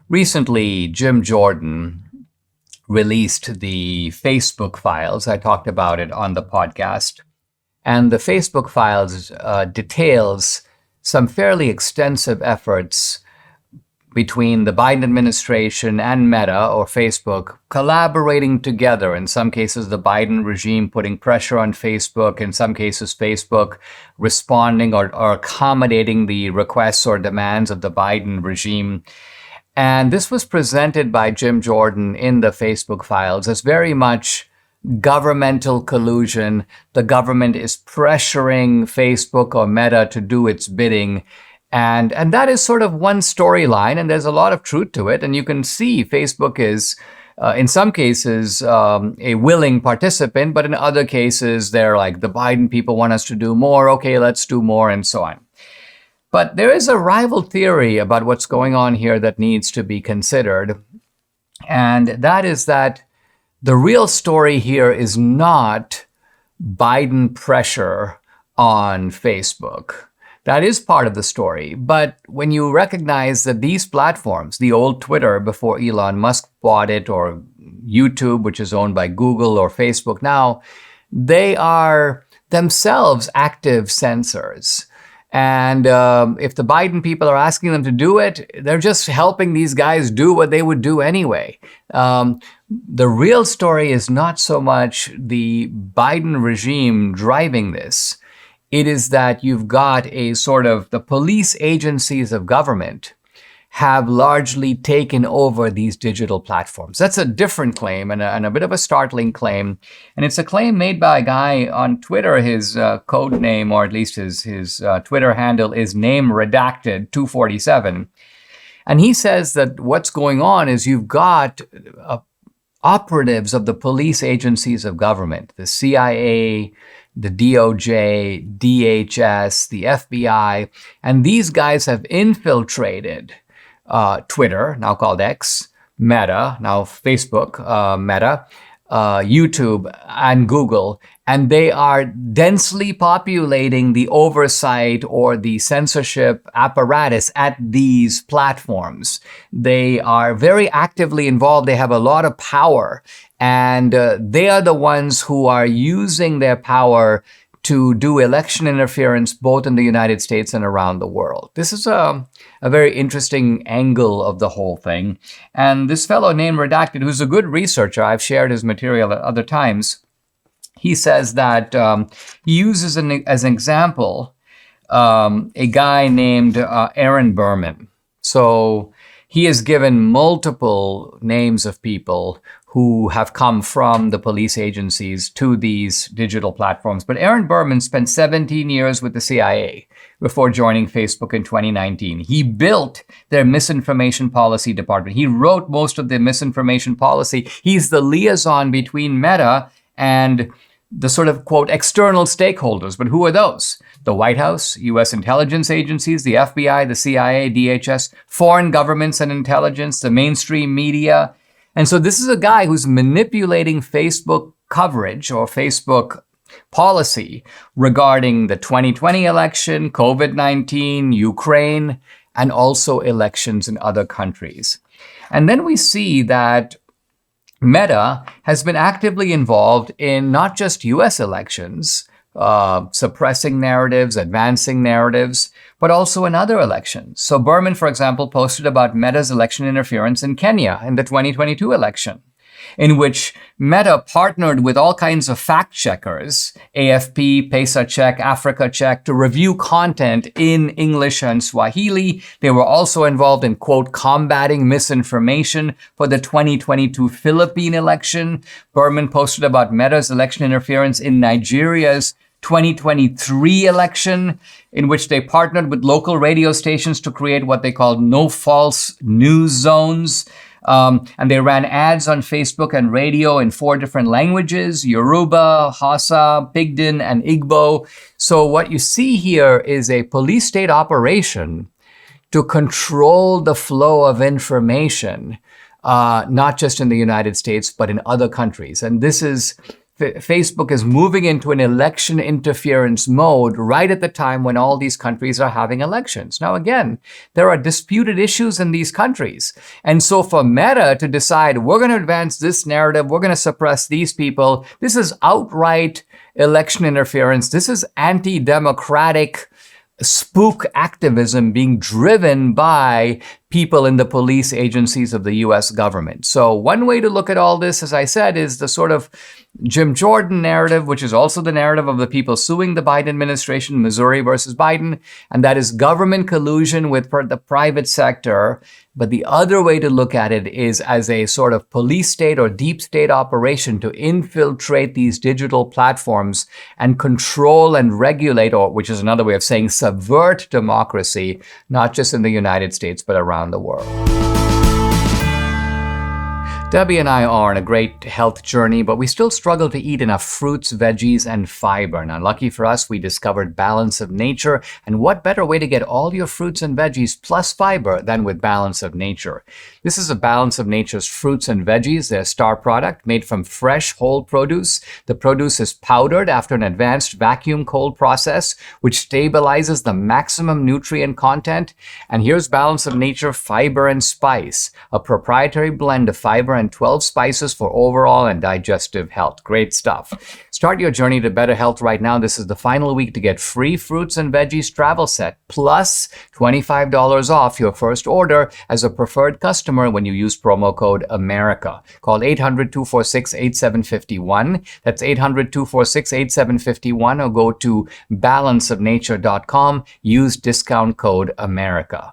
Recently, Jim Jordan released the Facebook files. I talked about it on the podcast. And the Facebook files details some fairly extensive efforts between the Biden administration and Meta, or Facebook, collaborating together. In some cases, the Biden regime putting pressure on Facebook. In some cases, Facebook responding or accommodating the requests or demands of the Biden regime. And this was presented by Jim Jordan in the Facebook files as very much governmental collusion. The government is pressuring Facebook or Meta to do its bidding. And that is sort of one storyline, and there's a lot of truth to it. And you can see Facebook is, in some cases, a willing participant, but in other cases, they're like, the Biden people want us to do more. Okay, let's do more, and so on. But there is a rival theory about what's going on here that needs to be considered. And that is that the real story here is not Biden pressure on Facebook. That is part of the story. But when you recognize that these platforms, the old Twitter before Elon Musk bought it, or YouTube, which is owned by Google, or Facebook now, they are themselves active censors. And if the Biden people are asking them to do it, they're just helping these guys do what they would do anyway. The real story is not so much the Biden regime driving this. It is that you've got a sort of, the police agencies of government have largely taken over these digital platforms. That's a different claim and a bit of a startling claim. And it's a claim made by a guy on Twitter. His code name, or at least his Twitter handle, is name redacted 247. And he says that what's going on is you've got operatives of the police agencies of government, the CIA, the DOJ, DHS, the FBI, and these guys have infiltrated Twitter, now called X, Meta, now Facebook, Meta, YouTube, and Google, and they are densely populating the oversight or the censorship apparatus at these platforms. They are very actively involved. They have a lot of power, and they are the ones who are using their power to do election interference both in the United States and around the world. This is a very interesting angle of the whole thing. And this fellow named Redacted, who's a good researcher, I've shared his material at other times, he says that he uses as an example a guy named Aaron Berman. So he has given multiple names of people who have come from the police agencies to these digital platforms. But Aaron Berman spent 17 years with the CIA before joining Facebook in 2019. He built their misinformation policy department. He wrote most of the misinformation policy. He's the liaison between Meta and the sort of, quote, external stakeholders. But who are those? The White House, U.S. intelligence agencies, the FBI, the CIA, DHS, foreign governments and intelligence, the mainstream media. And so this is a guy who's manipulating Facebook coverage or Facebook policy regarding the 2020 election, COVID-19, Ukraine, and also elections in other countries. And then we see that Meta has been actively involved in not just US elections, suppressing narratives, advancing narratives, but also in other elections. So Berman, for example, posted about Meta's election interference in Kenya in the 2022 election, in which Meta partnered with all kinds of fact checkers, AFP, Pesa Check, Africa Check, to review content in English and Swahili. They were also involved in, quote, combating misinformation for the 2022 Philippine election. Berman posted about Meta's election interference in Nigeria's 2023 election, in which they partnered with local radio stations to create what they called no false news zones. And they ran ads on Facebook and radio in 4 different languages: Yoruba, Hausa, Pidgin, and Igbo. So what you see here is a police state operation to control the flow of information, not just in the United States, but in other countries. And this is Facebook is moving into an election interference mode right at the time when all these countries are having elections. Now, again, there are disputed issues in these countries. And so for Meta to decide, we're going to advance this narrative, we're going to suppress these people, this is outright election interference. This is anti-democratic spook activism being driven by people in the police agencies of the US government. So one way to look at all this, as I said, is the sort of Jim Jordan narrative, which is also the narrative of the people suing the Biden administration, Missouri versus Biden, and that is government collusion with the private sector. But the other way to look at it is as a sort of police state or deep state operation to infiltrate these digital platforms and control and regulate, or which is another way of saying subvert democracy, not just in the United States, but around the world. Debbie and I are on a great health journey, but we still struggle to eat enough fruits, veggies, and fiber. Now, lucky for us, we discovered Balance of Nature, and what better way to get all your fruits and veggies plus fiber than with Balance of Nature? This is a Balance of Nature's fruits and veggies, their star product, made from fresh, whole produce. The produce is powdered after an advanced vacuum cold process, which stabilizes the maximum nutrient content. And here's Balance of Nature Fiber and Spice, a proprietary blend of fiber and 12 spices for overall and digestive health. Great stuff. Start your journey to better health right now. This is the final week to get free fruits and veggies travel set plus $25 off your first order as a preferred customer when you use promo code AMERICA. Call 800-246-8751. That's 800-246-8751, or go to balanceofnature.com. Use discount code AMERICA.